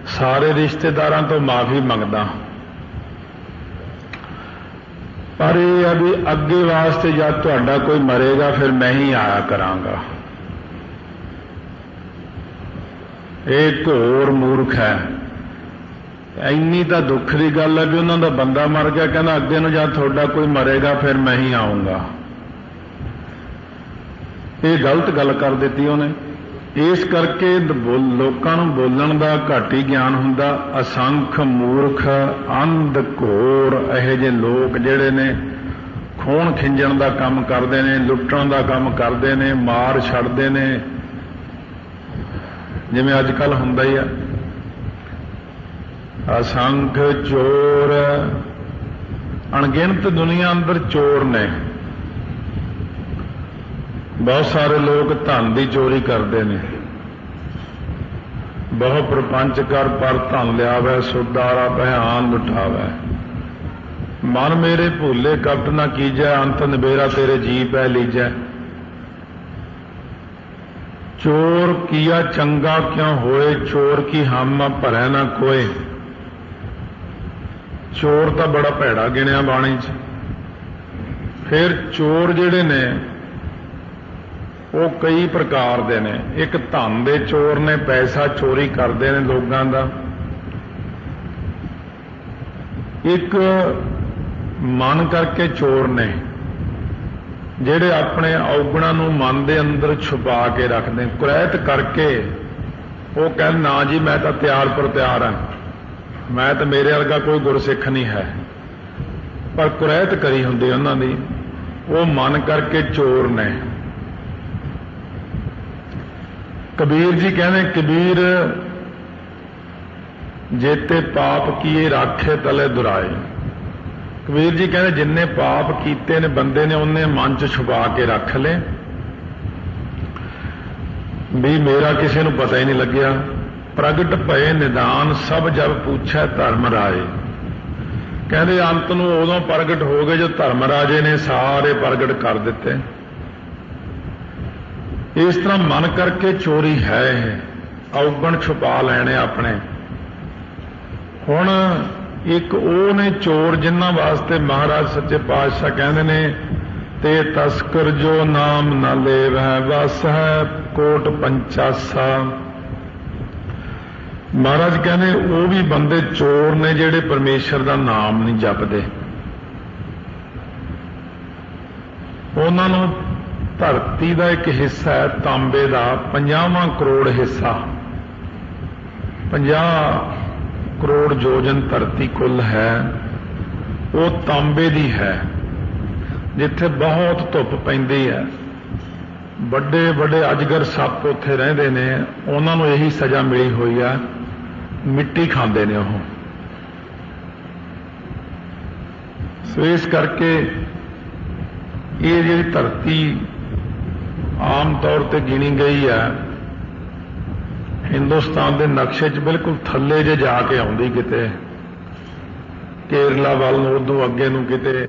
ਸਾਰੇ ਰਿਸ਼ਤੇਦਾਰਾਂ ਤੋਂ ਮਾਫੀ ਮੰਗਦਾ। ਪਰ ਇਹ ਆ ਵੀ ਅੱਗੇ ਵਾਸਤੇ ਜਦ ਤੁਹਾਡਾ ਕੋਈ ਮਰੇਗਾ ਫਿਰ ਮੈਂ ਹੀ ਆਇਆ ਕਰਾਂਗਾ। ਇਹ ਘੋਰ ਮੂਰਖ ਹੈ। ਇੰਨੀ ਤਾਂ ਦੁੱਖ ਦੀ ਗੱਲ ਹੈ ਵੀ ਉਹਨਾਂ ਦਾ ਬੰਦਾ ਮਰ ਗਿਆ, ਕਹਿੰਦਾ ਅੱਗੇ ਨੂੰ ਜਦ ਤੁਹਾਡਾ ਕੋਈ ਮਰੇਗਾ ਫਿਰ ਮੈਂ ਹੀ ਆਉਂਗਾ। ਇਹ ਗਲਤ ਗੱਲ ਕਰ ਦਿੱਤੀ ਉਹਨੇ। ਇਸ ਕਰਕੇ ਲੋਕਾਂ ਨੂੰ ਬੋਲਣ ਦਾ ਘੱਟ ਹੀ ਗਿਆਨ ਹੁੰਦਾ। ਅਸੰਖ ਮੂਰਖ ਅੰਧ ਘੋਰ ਇਹੋ ਜਿਹੇ ਲੋਕ ਜਿਹੜੇ ਨੇ ਖੂਨ ਖਿੰਜਣ ਦਾ ਕੰਮ ਕਰਦੇ ਨੇ, ਲੁੱਟਣ ਦਾ ਕੰਮ ਕਰਦੇ ਨੇ, ਮਾਰ ਛੱਡਦੇ ਨੇ, ਜਿਵੇਂ ਅੱਜ ਕੱਲ੍ਹ ਹੁੰਦਾ ਹੀ ਆ। ਅਸੰਖ ਚੋਰ, ਅਣਗਿਣਤ ਦੁਨੀਆ ਅੰਦਰ ਚੋਰ ਨੇ। ਬਹੁਤ ਸਾਰੇ ਲੋਕ ਧਨ ਦੀ ਚੋਰੀ ਕਰਦੇ ਨੇ। ਬਹੁ ਪ੍ਰਪੰਚ ਕਰ ਪਰ ਧਨ ਲਿਆਵੈ, ਸੁਦਾਰਾ ਭਿਆਨ ਲੁਟਾਵੈ। ਮਨ ਮੇਰੇ ਭੂਲੇ ਕਪਟ ਨਾ ਕੀਜੈ, ਅੰਤ ਨਿਬੇਰਾ ਤੇਰੇ ਜੀ ਪੈ ਲੀਜੈ। ਚੋਰ ਕੀਆ ਚੰਗਾ ਕਿਉਂ ਹੋਏ, ਚੋਰ ਕੀ ਹਮ ਭਰੈ ਨਾ ਕੋਏ। ਚੋਰ ਤਾਂ ਬੜਾ ਭੈੜਾ ਗਿਣਿਆ ਬਾਣੀ 'ਚ। ਫਿਰ ਚੋਰ ਜਿਹੜੇ ਨੇ ਉਹ ਕਈ ਪ੍ਰਕਾਰ ਦੇ ਨੇ। ਇੱਕ ਧਨ ਦੇ ਚੋਰ ਨੇ, ਪੈਸਾ ਚੋਰੀ ਕਰਦੇ ਨੇ ਲੋਕਾਂ ਦਾ। ਇੱਕ ਮਨ ਕਰਕੇ ਚੋਰ ਨੇ ਜਿਹੜੇ ਆਪਣੇ ਔਗਣਾਂ ਨੂੰ ਮਨ ਦੇ ਅੰਦਰ ਛੁਪਾ ਕੇ ਰੱਖਦੇ, ਕੁਰੈਤ ਕਰਕੇ। ਉਹ ਕਹਿੰਦੇ ਨਾ ਜੀ ਮੈਂ ਤਾਂ ਤਿਆਰ ਪਰ ਤਿਆਰ ਹਾਂ, ਮੈਂ ਤਾਂ ਮੇਰੇ ਵਰਗਾ ਕੋਈ ਗੁਰਸਿੱਖ ਨਹੀਂ ਹੈ, ਪਰ ਕੁਰੈਤ ਕਰੀ ਹੁੰਦੀ ਉਹਨਾਂ ਦੀ। ਉਹ ਮਨ ਕਰਕੇ ਚੋਰ ਨੇ। ਕਬੀਰ ਜੀ ਕਹਿੰਦੇ, ਕਬੀਰ ਜੇਤੇ ਪਾਪ ਕੀਏ ਰਾਖੇ ਤਲੇ ਦੁਰਾਏ। ਕਬੀਰ ਜੀ ਕਹਿੰਦੇ ਜਿੰਨੇ ਪਾਪ ਕੀਤੇ ਨੇ ਬੰਦੇ ਨੇ ਉਹਨੇ ਮਨ 'ਚ ਛੁਪਾ ਕੇ ਰੱਖ ਲਏ ਵੀ ਮੇਰਾ ਕਿਸੇ ਨੂੰ ਪਤਾ ਹੀ ਨਹੀਂ ਲੱਗਿਆ। ਪ੍ਰਗਟ ਭਏ ਨਿਦਾਨ ਸਭ ਜਬ ਪੁੱਛੈ ਧਰਮ ਰਾਏ। ਕਹਿੰਦੇ ਅੰਤ ਨੂੰ ਉਦੋਂ ਪ੍ਰਗਟ ਹੋ ਗਏ ਜੋ ਧਰਮ ਰਾਜੇ ਨੇ ਸਾਰੇ ਪ੍ਰਗਟ ਕਰ ਦਿੱਤੇ। ਇਸ ਤਰ੍ਹਾਂ ਮਨ ਕਰਕੇ ਚੋਰੀ ਹੈ ਇਹ, ਔਗਣ ਛੁਪਾ ਲੈਣੇ ਆਪਣੇ। ਹੁਣ ਇੱਕ ਉਹ ਨੇ ਚੋਰ ਜਿਨ੍ਹਾਂ ਵਾਸਤੇ ਮਹਾਰਾਜ ਸੱਚੇ ਪਾਤਸ਼ਾਹ ਕਹਿੰਦੇ ਨੇ ਤੇ ਤਸਕਰ ਜੋ ਨਾਮ ਨਾ ਲੇਵੈ ਵਸ ਹੈ ਕੋਟ ਪੰਚਾਸਾ। ਮਹਾਰਾਜ ਕਹਿੰਦੇ ਉਹ ਵੀ ਬੰਦੇ ਚੋਰ ਨੇ ਜਿਹੜੇ ਪਰਮੇਸ਼ਰ ਦਾ ਨਾਮ ਨਹੀਂ ਜਪਦੇ। ਉਹਨਾਂ ਨੂੰ ਧਰਤੀ ਦਾ ਇੱਕ ਹਿੱਸਾ ਹੈ ਤਾਂਬੇ ਦਾ 50ਵਾਂ ਕਰੋੜ ਹਿੱਸਾ 50 ਕਰੋੜ ਯੋਜਨ ਧਰਤੀ ਕੁੱਲ ਹੈ ਉਹ ਤਾਂਬੇ ਦੀ ਹੈ ਜਿੱਥੇ ਬਹੁਤ ਧੁੱਪ ਪੈਂਦੀ ਹੈ ਵੱਡੇ ਵੱਡੇ ਅਜਗਰ ਸੱਪ ਉੱਥੇ ਰਹਿੰਦੇ ਨੇ ਉਹਨਾਂ ਨੂੰ ਇਹੀ ਸਜ਼ਾ ਮਿਲੀ ਹੋਈ ਆ ਮਿੱਟੀ ਖਾਂਦੇ ਨੇ ਉਹ ਸੋ ਇਸ ਕਰਕੇ ਇਹ ਜਿਹੜੀ ਧਰਤੀ ਆਮ ਤੌਰ ਤੇ ਗਿਣੀ ਗਈ ਹੈ ਹਿੰਦੁਸਤਾਨ ਦੇ ਨਕਸ਼ੇ 'ਚ ਬਿਲਕੁਲ ਥੱਲੇ ਜੇ ਜਾ ਕੇ ਆਉਂਦੀ ਕਿਤੇ ਕੇਰਲਾ ਵੱਲ ਨੂੰ ਉਦੋਂ ਅੱਗੇ ਨੂੰ ਕਿਤੇ